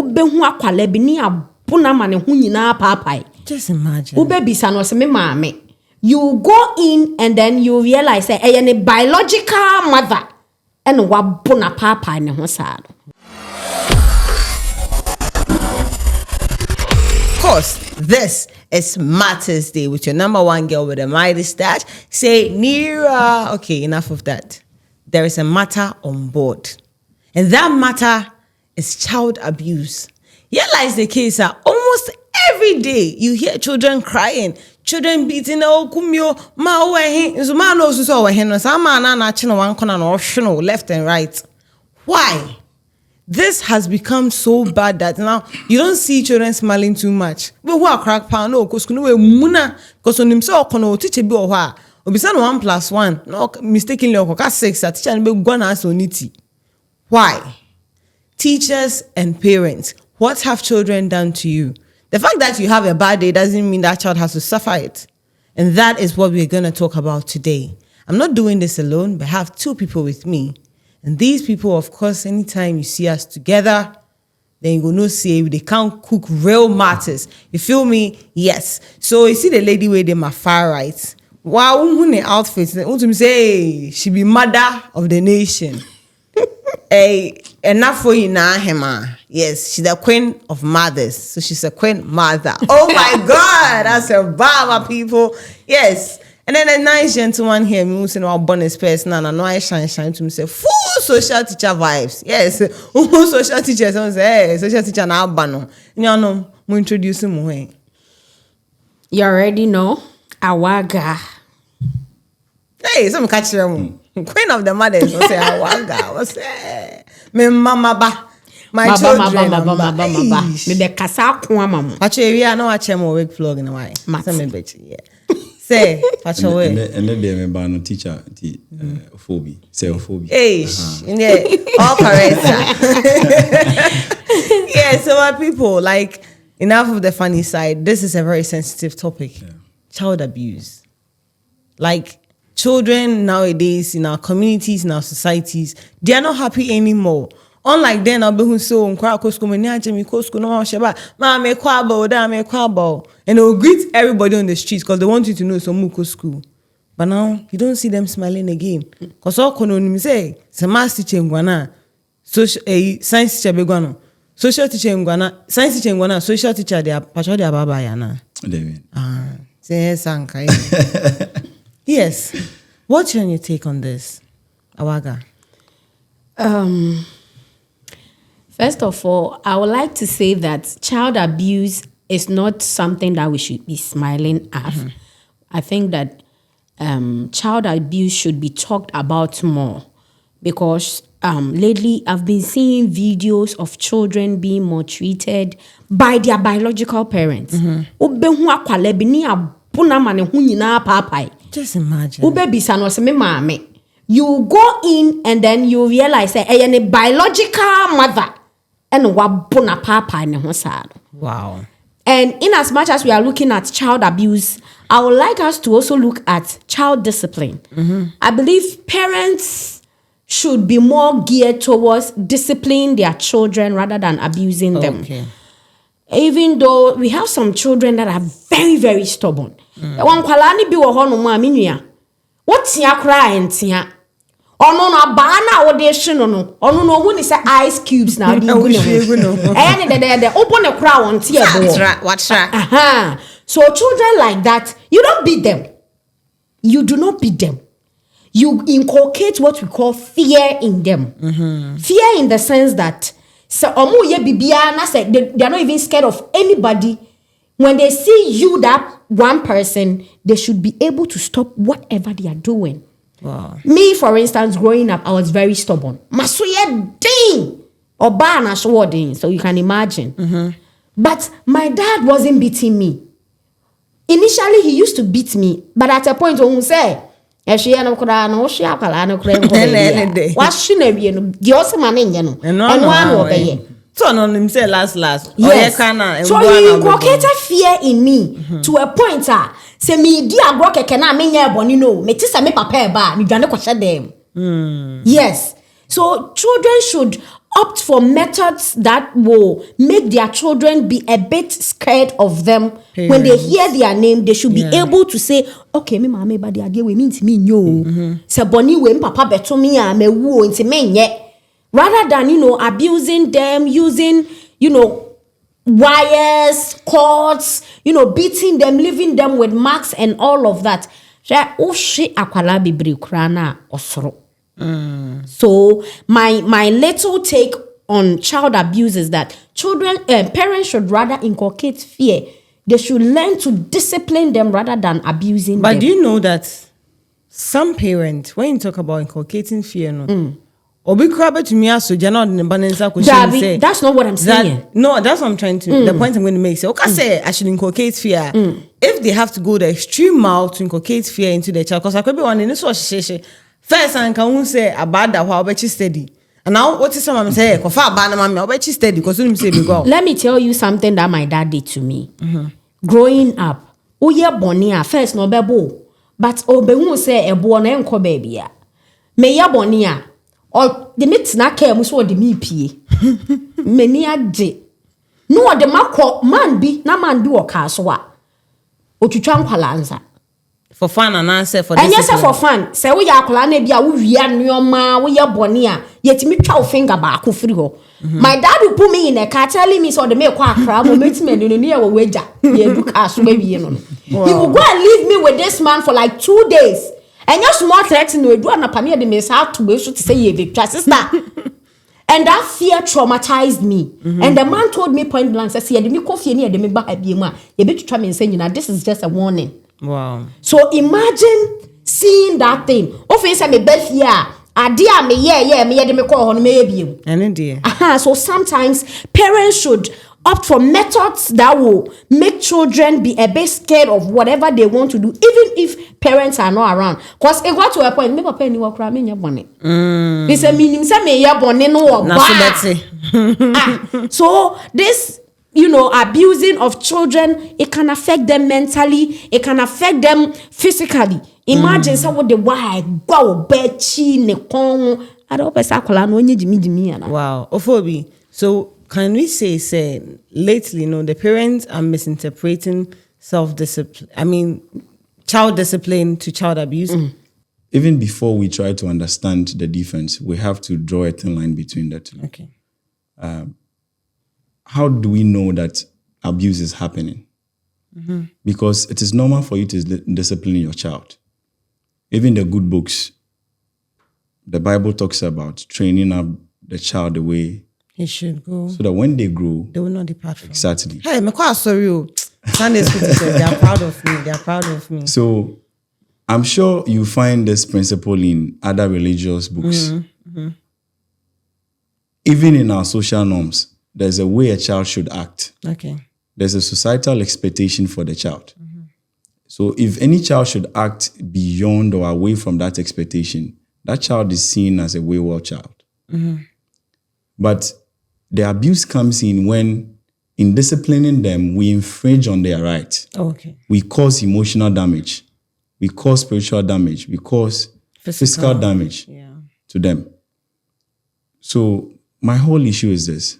Obehu akwale bi ni abuna ma ne ho nyina papai. Just imagine. Ubebisa no se me maame. You go in and then you realize that a biological mother and wabuna papai ne ho saa. Of course, this is Matters Day with your number one girl with a mighty stash. Say, Nira. Okay, enough of that. There is a matter on board. And that matter is child abuse. Here lies the case. Almost every day you hear children crying, children beating kumyo, left and right. Why? This has become so bad that now you don't see children smiling too much. But who are crack pound? No, because no muna. Because on himself, kono teacher be oha. Obisa 1+1. No mistakenly oka 6. A teacher be gwana soniti. Why? Teachers and parents, what have children done to you? The fact that you have a bad day doesn't mean that child has to suffer it. And that is what we're going to talk about today. I'm not doing this alone, but I have two people with me. And these people, of course, anytime you see us together, then you go no say they can't cook real matters. You feel me? Yes. So you see the lady with my far right. Wow, the outfit. Say she be mother of the nation. Enough for you now, Hema. Yes, she's the queen of mothers. So she's a queen mother. Oh my God, that's a baba, people. Yes. And then a nice gentleman here, me saying our bonus person, and I know I shine to me say full social teacher vibes. Yes, social teacher. Someone say, hey, social teacher now bano. You know, we introduce him way. You already know Awaga. Hey, some catch them. Queen of the mothers. Say Awaga. What's that? Me mama ba. My children. Me be kasa kwa mamu. Actually, we are not watching more wig plug in a way. Some bitch. Yeah. Say, patch away. And then they remember no teacher, phobia, self-phobia. Hey, yeah, all correct. Yeah, so my people, like, enough of the funny side. This is a very sensitive topic. Yeah. Child abuse. Like, children nowadays in our communities, in our societies, they are not happy anymore. Unlike then, I'll be so and they'll greet everybody on the streets because they want you to know some muko school. But now you don't see them smiling again. Because all kono say, math teacher ngwana, social science teacher begwano, social teacher ngwana, science teacher ngwana, social teacher they are pacho they are baba yana. Say sanka. Yes. What's your take on this, Awaga? First of all, I would like to say that child abuse is not something that we should be smiling at. Mm-hmm. I think that child abuse should be talked about more because lately I've been seeing videos of children being maltreated by their biological parents. Just imagine. You go in and then you realize that a biological mother and wabuna papa in the side. Wow. And in as much as we are looking at child abuse, I would like us to also look at child discipline. Mm-hmm. I believe parents should be more geared towards disciplining their children rather than abusing them. Even though we have some children that are very, very stubborn. What's your crying? Oh no, bana audition no. Oh no, when is ice cubes now? And they open a crowd on tear. What's that? So children like that, you don't beat them. You do not beat them. You inculcate what we call fear in them. Mm-hmm. Fear in the sense that they are not even scared of anybody. When they see you, that one person, they should be able to stop whatever they are doing. Wow. Me, for instance, growing up, I was very stubborn. Masuye ding! Or bana swording, so you can imagine. Mm-hmm. But my dad wasn't beating me. Initially, he used to beat me, but at a point when he said, yes. So no, him say last. Yes. So he inculcated fear in me to a point. Say me di agro keke na me nya eboni no. Me ti say me papa e ba me dwane kwahye dem. Yes. So children should opt for methods that will make their children be a bit scared of them. When they hear their name, they should be able to say, okay, me mama body again we mean to me no. Se boni we papa beto me a me wo into me nye. Rather than, abusing them, using, wires, cords, beating them, leaving them with marks and all of that. So my little take on child abuse is that parents should rather inculcate fear. They should learn to discipline them rather than abusing them. But do you know that some parents, when you talk about inculcating fear, that's not what I'm saying. No, that's what I'm trying to. The point I'm going to make. Say, okay, say I should inculcate fear. If they have to go the extreme mile to inculcate fear into their child, because I could be one in this first, and can say about that while bet you steady. And now what is someone say? Kofa bana mama, bet you steady because you say go. Let me tell you something that my dad did to me. Growing up, uye bonia first no bebo, but obehu say ebo na enko baby ya. Me ya bonia. Or the meat snack care was what the me pie. Many a day. No, the macro man be na man do a caswa. Or to try and for fun and answer for and yes, for fun. Say we are colane be a we are new ma, we are bonia, yet me chow finger back who free ho. My dad will put me in a car telling me so the milk crab will meet me in a near wager. He will go and leave me with this man for like 2 days. And your small threatening will do an apamia the miss out to be to say ye victor sister. And that fear traumatized me. And the man told me point blank, says, "Yeah, the me coffee near the me buy a bima. You better try me and say, this is just a warning." Wow. So imagine seeing that thing. Often me best yeah. Adia me me the me call on maybe. And indeed. So sometimes parents should opt for methods that will make children be a bit scared of whatever they want to do, even if parents are not around. Because it got to a point, me papa any work around me your bonnet. It's a meaning say me your bonnet no. So this, abusing of children, it can affect them mentally, it can affect them physically. Imagine someone the why go bechi ne kon. I don't know. Wow. Ophobi. So can we say lately, the parents are misinterpreting self-discipline. I mean, child discipline to child abuse. Even before we try to understand the difference, we have to draw a thin line between the two. Okay. How do we know that abuse is happening? Because it is normal for you to discipline your child. Even the good books, the Bible talks about training up the child the way he should go, so that when they grow, they will not depart from. Exactly. Hey, me quite sorry. Sunday school teachers, they are proud of me. They are proud of me. So I'm sure you find this principle in other religious books. Even in our social norms, there's a way a child should act. Okay. There's a societal expectation for the child. So if any child should act beyond or away from that expectation, that child is seen as a wayward child. But the abuse comes in when, in disciplining them, we infringe on their rights. Okay. We cause emotional damage. We cause spiritual damage. We cause physical damage to them. So my whole issue is this.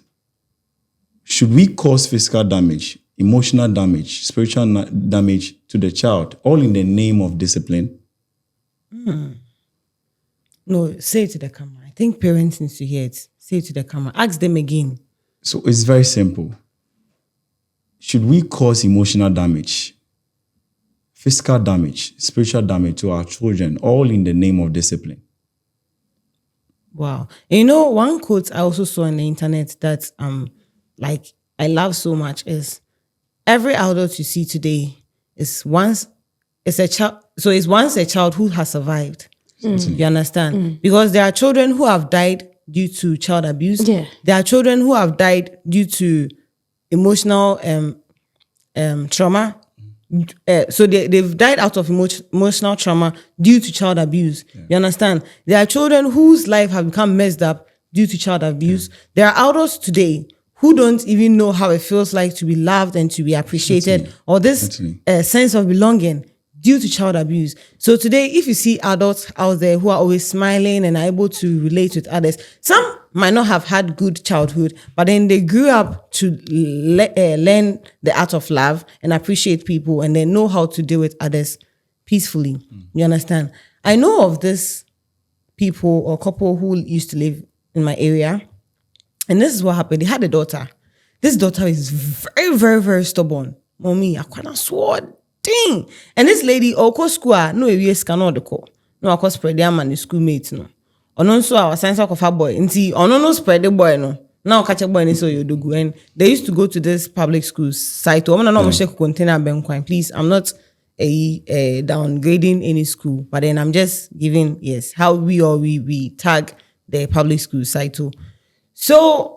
Should we cause physical damage, emotional damage, spiritual damage to the child, all in the name of discipline? No, say it to the camera. I think parents need to hear it. Say it to the camera. Ask them again. So it's very simple. Should we cause emotional damage, physical damage, spiritual damage to our children, all in the name of discipline? Wow. One quote I also saw on the internet that I love so much is, every adult you see today is once a child who has survived. You understand? Because there are children who have died due to child abuse. Yeah. There are children who have died due to emotional trauma. So they've died out of emotional trauma due to child abuse. Yeah. You understand? There are children whose life have become messed up due to child abuse. Yeah. There are adults today who don't even know how it feels like to be loved and to be appreciated, or this sense of belonging due to child abuse. So today, if you see adults out there who are always smiling and are able to relate with others, some might not have had good childhood, but then they grew up to learn the art of love and appreciate people, and they know how to deal with others peacefully. You understand? I know of this people or couple who used to live in my area, and this is what happened. They had a daughter. This daughter is very, very, very stubborn. Mommy, I can't sword. Ding. And this lady, school, no, we cannot the call. No, I spread their man, schoolmate, no. Also, our science of a boy. And see, no spread the boy, no. Now, catch a boy and so you do. And they used to go to this public school site. I'm not check container bank. Please, I'm not downgrading any school, but then I'm just giving, yes, how we tag the public school site too. So,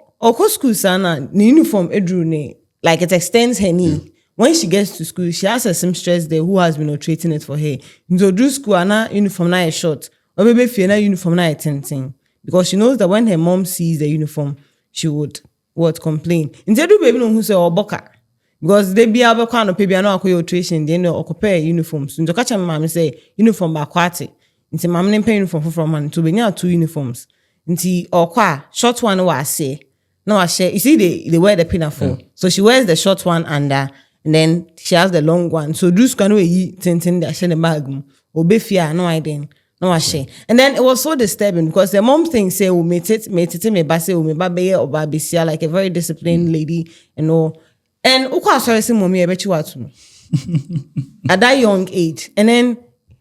school sana, the uniform edru ne, like it extends her knee. When she gets to school, she has a seamstress there who has been altering it for her. So do school ana uniform na a short, or maybe if na uniform na a tinting, because she knows that when her mom sees the uniform, she would complain. Instead do baby no who say boka, because they be able to pay no alteration, they no compare uniforms. So catch my mom say uniform ba kwati. Inti mom nem pay uniform from man to be near 2 uniforms. Inti or short one was say. No, I share. You see, they wear the pinafore. Yeah. So she wears the short one under, and then she has the long one. So do scan away tintin that share the bag. Obefia, no idea. No, I share. And then it was so disturbing because the mom thing say, me basse, me babe or babisia, like a very disciplined lady, and all. And ukwa sorry say mommy, I bet you what at that young age. And then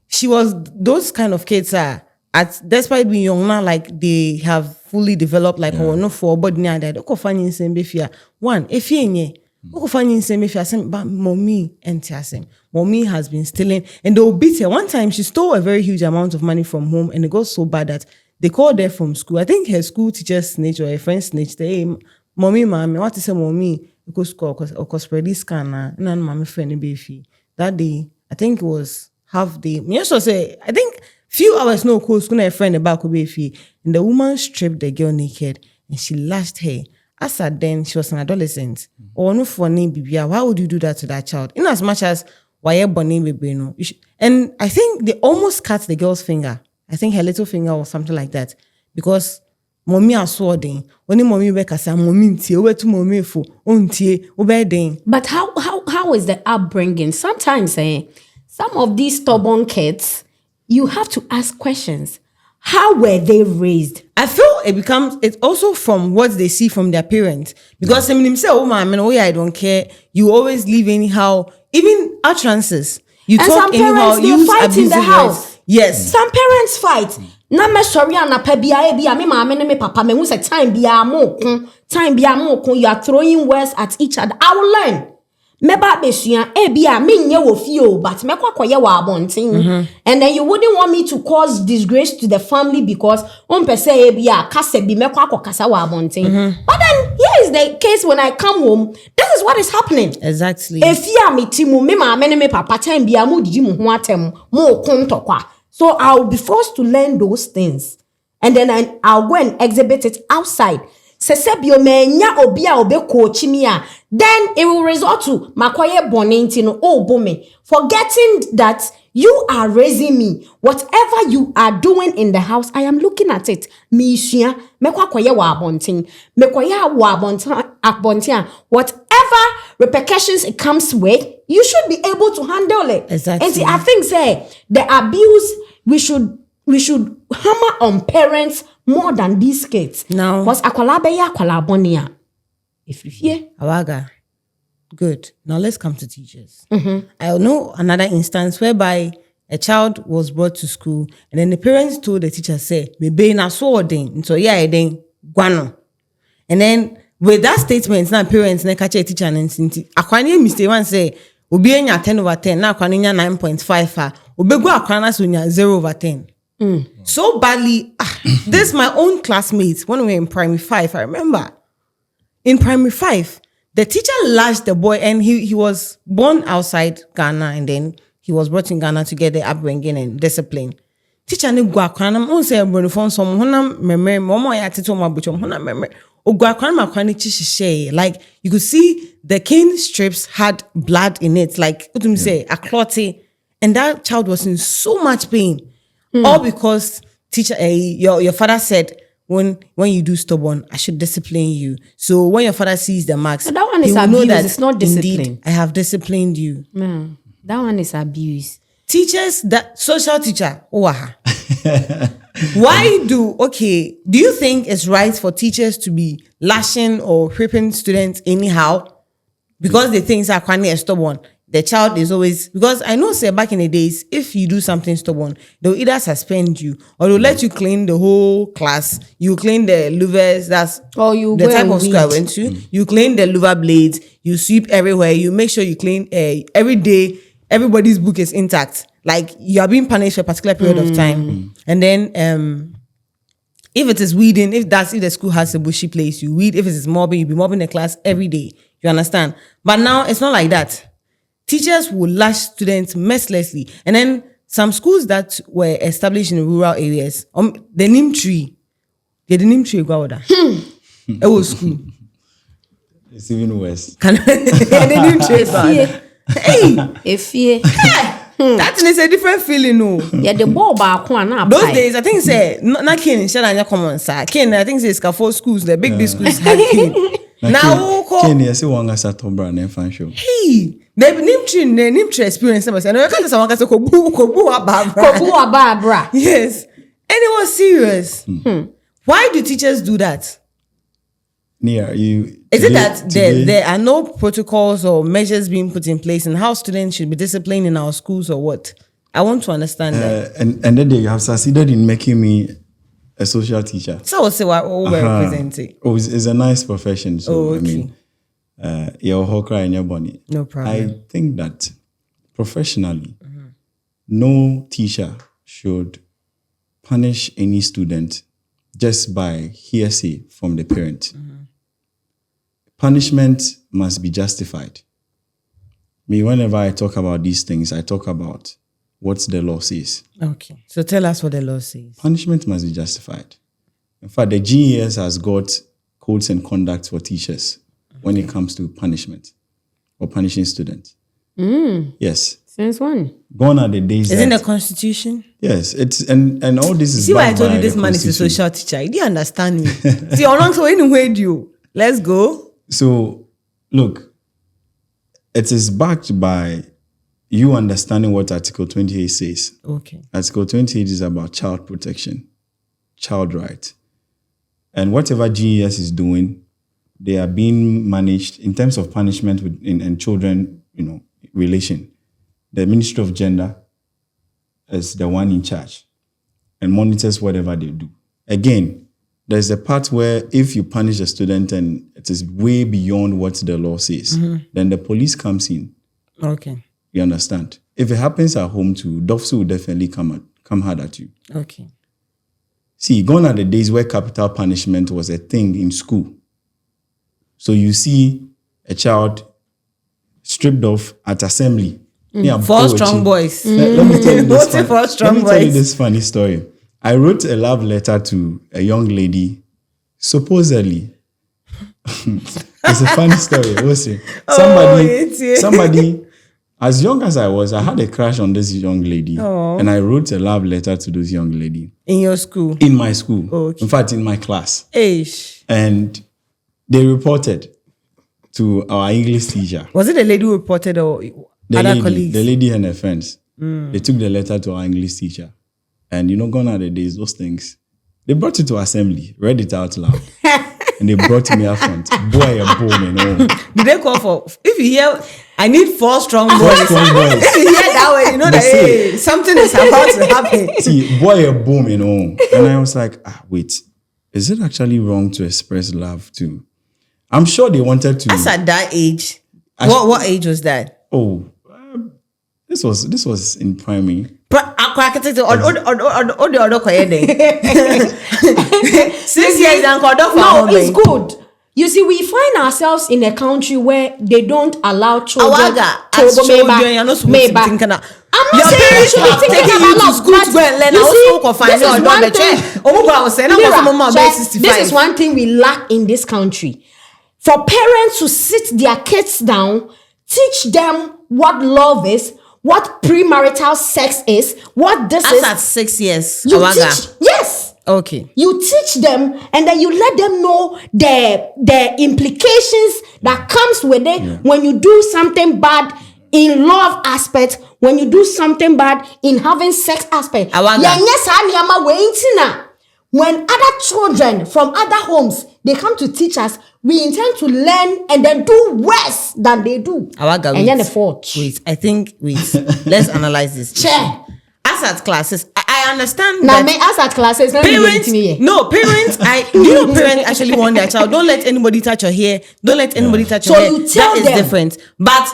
she was those kind of kids are despite being young now, like they have fully developed, like no for body near that. Oko fani nsem befia. One, if ye oko fani nsem befia sem but mommy entiasem. Mommy has been stealing, and they will beat her. One time she stole a very huge amount of money from home, and it got so bad that they called her from school. I think her school teacher snitched or her friend snitched. Hey, mommy, what is a mommy? Because school or spread this scanner. None mommy friend beefy. That day, I think it was half day. Me also say, I think few hours no course gonna a friend about Kubefi, and the woman stripped the girl naked and she lashed her. As at then, she was an adolescent. Or no for name Bibia. Why would you do that to that child? In as much as why you born baby no. And I think they almost cut the girl's finger. I think her little finger or something like that. Because mommy are swording. Only mommy beka say mommy tie we to mommy fo ontie obedin. But how is the upbringing? Sometimes some of these stubborn kids, you have to ask questions. How were they raised? I feel it's also from what they see from their parents. Because I mean, say, oh man, I don't care. You always live anyhow. Even utterances. You and talk some anyhow. Parents, Use fight in the house. Words. Yes. Some parents fight. Na me sorry na pa bia me mama ne me papa me hu say time bia mo kun. You are throwing words at each other. I will learn. Meba besua bia me nye wo fie but me kwakoye wa abonten. And then you wouldn't want me to cause disgrace to the family because on per se bia kase bi me kwakokasa wa abonten. But then here is the case when I come home, this is what is happening. Exactly. Efia me timu me mama ne me papa time bia mo didi mo ho atem mo kun tokwa. So I'll be forced to learn those things. And then I'll go and exhibit it outside. Sesebio menya obia obe coach me a, then it will result to makoye bonenti no bome, forgetting that you are raising me. Whatever you are doing in the house, I am looking at it. Me sua mekwakoye wa abontin, mekoye wa abontin. Whatever repercussions it comes with, you should be able to handle it. Exactly. And see, I think the abuse we should hammer on parents more than these kids. No. Because akwala be ya akwala bonia. If you hear. Awaga. Good. Now let's come to teachers. I know another instance whereby a child was brought to school and then the parents told the teacher, say, "Bebe na so den." So yeah, then guano. And then with that statement, now parents na catch a teacher and sinti. Akwani mistake one say, "Obi enya 10/10." Now akwani enya 9.5. Obegu akwana so nya 0/10. So badly. This my own classmates when we were in primary 5. I remember in primary 5, the teacher lashed the boy, and he was born outside Ghana, and then he was brought in Ghana to get the upbringing and discipline. Teacher ne gwa kwana mo say bonifon som honam memre mo ya tete mo abuchom honam memre ogwa kwana makwana chishishe. Like you could see the cane strips had blood in it, like what do you say, a clotty. and that child was in so much pain, all because teacher, your father said, when you do stubborn, I should discipline you. So when your father sees the marks, So that one he is will know abuse, that it's not discipline. indeed, I have disciplined you. That one is abuse. Teachers, that social teacher, why do you think it's right for teachers to be lashing or whipping students anyhow because they think are quite stubborn? The child is always, because I know, say, back in the days, if you do something stubborn, they'll either suspend you or they'll let you clean the whole class. You clean the louvers, that's you the go type and of school I weed. went to. You clean the louver blades, you sweep everywhere, you make sure you clean every day, everybody's book is intact. Like you are being punished for a particular period of time. And then if it is weeding, if the school has a bushy place, you weed. If it is mobbing, you be mobbing the class every day. You understand? But now it's not like that. Teachers will lash students mercilessly. And then some schools that were established in rural areas, the neem tree, the neem tree, it was school. It's even worse. The neem tree, Hey, that is a different feeling, no. yeah, the ball back one. Those days, I think say not Ken, Shana common sir. Ken, I think say scaffold schools, the big schools had Ken. Now, Ken, yes, one got a top brand and fan show. Hey, the name tree experience. And I can't say one got a kobu Barbara. Yes, and it was serious. Why do teachers do that? Nia, Is it that there are no protocols or measures being put in place in how students should be disciplined in our schools or what? I want to understand that. And then they have succeeded in making me a social teacher. So I will say what we represent it. Oh, it's a nice profession. So, okay. I mean, your whole cry and your bonnie. No problem. I think that professionally, no teacher should punish any student just by hearsay from the parent. Punishment must be justified. Me, whenever I talk about these things, I talk about what the law says. Okay. So tell us what the law says. Punishment must be justified. In fact, the GES has got codes and conduct for teachers when it comes to punishment or punishing students. Yes. Since when? Gone are the days. Is in the Constitution? Yes, it's and all this is. See why I told you by this the man is a Constitution. social teacher. You didn't understand me. See, how long so anyway do you? Let's go. So, look, it is backed by you understanding what Article 28 says. Okay. Article 28 is about child protection, child rights. And whatever GES is doing, they are being managed in terms of punishment and children, relation. The Ministry of Gender is the one in charge and monitors whatever they do. Again, there's a part where if you punish a student and it is way beyond what the law says, then the police comes in. Okay. You understand? If it happens at home too, DOFSU will definitely come hard at you. Okay. See, gone are the days where capital punishment was a thing in school. So you see a child stripped off at assembly. Four strong boys. Let me tell you this Let me tell you this funny story. I wrote a love letter to a young lady, supposedly. It's a funny story. What's it? Somebody, as young as I was, I had a crush on this young lady. And I wrote a love letter to this young lady. In your school? In my school. Okay. In fact, in my class. Eish. And they reported to our English teacher. Was it the lady who reported or other colleagues? The lady and her friends. They took the letter to our English teacher. And gone are the days, those things. They brought it to assembly, read it out loud. And they brought me up front. Boy, a boom, Did they call for, if you hear, I need 4 strong boys. 4 strong boys. If you hear that way, you know that hey, something is about to happen. See, boy, a boom, And I was like, wait, is it actually wrong to express love too? I'm sure they wanted to. That's at that age. What age was that? Oh, this was in primary. No, it's good. You see, we find ourselves in a country where they don't allow children I'm not saying you should be thinking about love. This is one thing we lack in this country. For parents to sit their kids down, teach them what love is, what premarital sex is, what this As is. at 6 years. You Awaga. teach, yes. Okay. You teach them, and then you let them know the implications that comes with it when you do something bad in love aspect, when you do something bad in having sex aspect. Awaga. When other children from other homes, they come to teach us, we intend to learn and then do worse than they do. Awaga, And then the fault. Wait, let's analyze this. Chair. As at classes, I understand Now, that me as at classes, let me parents, get me. no, parents, do you know parents actually want their child, don't let anybody touch your hair, don't let anybody touch your So hair. you tell that them. is different. But,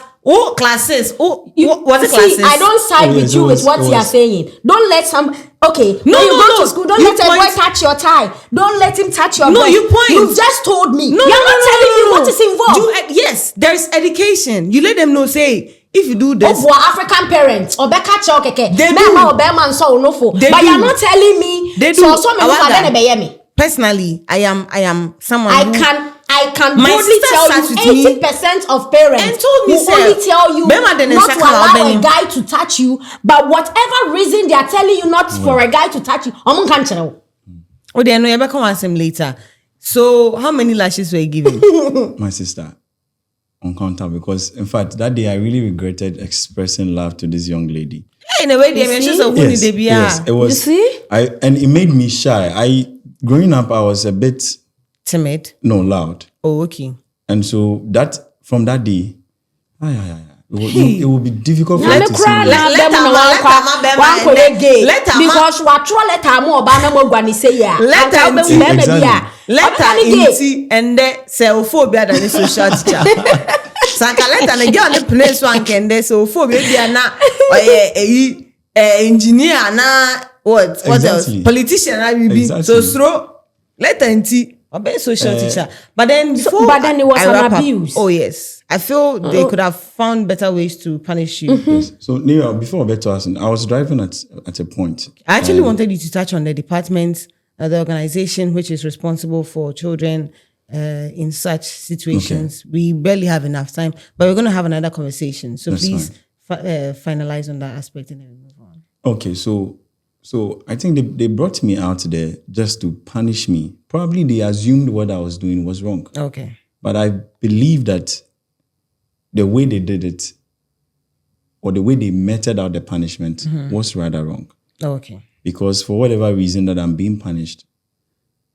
classes, what's See, classes? I don't side with you with what you are saying. Don't let some. Okay, when you go to school, don't let a boy touch your tie. Don't let him touch your. No, breast. you point. You've just told me. No, You're no, not no, telling no, me no, what no. is involved. Yes, there's education. You let them know, say, if you do this. For African parents, or Becca Chokeke, They do. They but do. you're not telling me. They do. So me Awaga. Personally, I am someone I who can My boldly sister tell sat with you me 80% of parents and told me, will only tell you not to allow a guy to touch you, but whatever reason they are telling you not for a guy to touch you, I'm can't tell. Oh, they know you better come ask him later. So, how many lashes were you given? My sister, on counter, because in fact that day I really regretted expressing love to this young lady. Hey, in a way, they mentioned so Yes, it was. You see? And it made me shy. Growing up, I was a bit timid. loud, Oh, okay. and so that from that day, it will be difficult for Let her me to see cry me. now. Let and the xenophobia than the social teacher. Sanka let and girl the place one can there so phobia na engineer na what else politician I will be so throw let anti obey social teacher but then before it was an abuse. Oh yes, I feel they could have found better ways to punish you. Yes. So Nira, before Beto asking, I was driving at a point. I actually wanted you to touch on the department, the organization which is responsible for children in such situations. Okay. We barely have enough time, but we're going to have another conversation. So That's please finalize on that aspect and then we move on. Okay, so I think they brought me out there just to punish me. Probably they assumed what I was doing was wrong. Okay. But I believe that the way they did it or the way they meted out the punishment was rather wrong. Okay. Because for whatever reason that I'm being punished,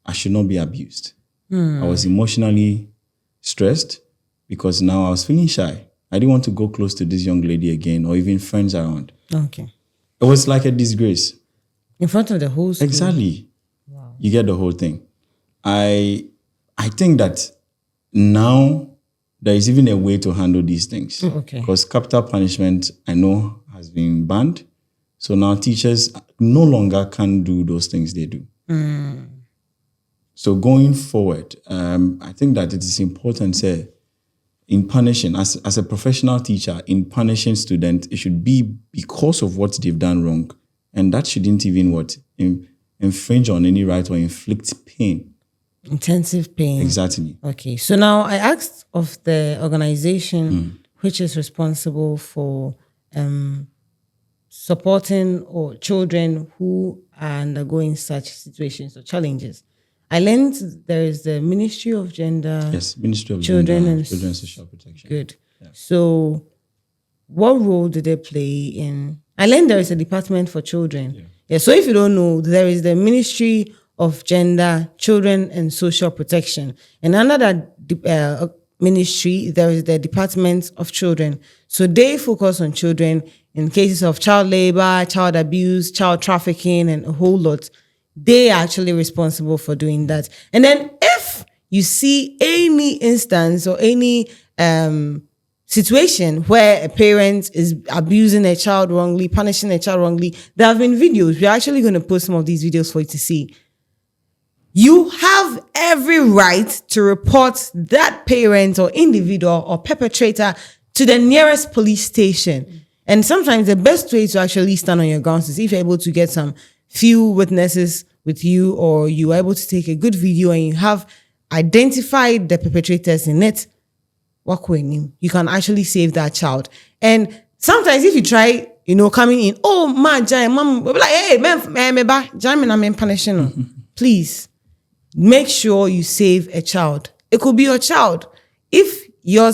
I should not be abused. I was emotionally stressed because now I was feeling shy. I didn't want to go close to this young lady again or even friends around. Okay. It was like a disgrace. In front of the whole school? Exactly. Wow. You get the whole thing. I think that now there is even a way to handle these things. Okay. Because capital punishment, I know, has been banned. So now teachers no longer can do those things they do. So going forward, I think that it is important, say, in punishing, as a professional teacher, in punishing students, it should be because of what they've done wrong. And that shouldn't even infringe on any right or inflict pain. Intensive pain. Exactly. Okay. So now I asked of the organization which is responsible for supporting or children who are undergoing such situations or challenges. I learned there is the Ministry of Gender. Yes, Ministry of Children Gender, and Children and Social Protection. Good. Yeah. So what role do they play in? I learned there is a department for children. Yeah. So if you don't know, there is the Ministry of Gender, Children and Social Protection. And under that ministry, there is the Department of Children. So they focus on children in cases of child labor, child abuse, child trafficking, and a whole lot. They are actually responsible for doing that. And then if you see any instance or any situation where a parent is abusing a child wrongly, punishing a child wrongly, there have been videos. We're actually going to post some of these videos for you to see. You have every right to report that parent or individual or perpetrator to the nearest police station. And sometimes the best way to actually stand on your grounds is if you're able to get some few witnesses with you, or you are able to take a good video and you have identified the perpetrators in it, you can actually save that child. And sometimes if you try, coming in, oh, ma, giant, mom, we'll be like, hey, me ba, giant, I'm punishing you. Please, make sure you save a child. It could be your child. If your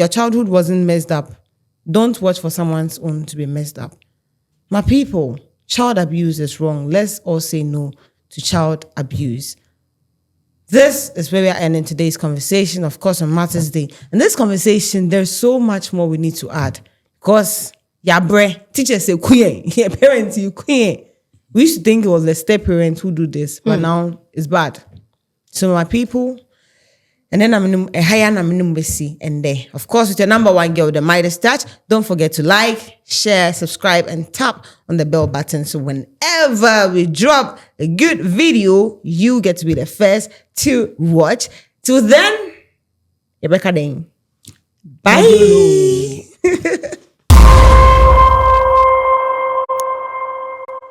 childhood wasn't messed up, don't watch for someone's own to be messed up. My people, child abuse is wrong. Let's all say no to child abuse. This is where we are ending today's conversation, of course, on Mother's Day. In this conversation, there's so much more we need to add. Because, teachers say, queen, parents, you queen. We used to think it was the step parents who do this, but now it's bad. So my people, and then I'm a higher and there. Of course, with your number one girl, the Midas Touch. Don't forget to like, share, subscribe, and tap on the bell button. So whenever we drop a good video, you get to be the first to watch. Till then, Rebecca Dane. Bye.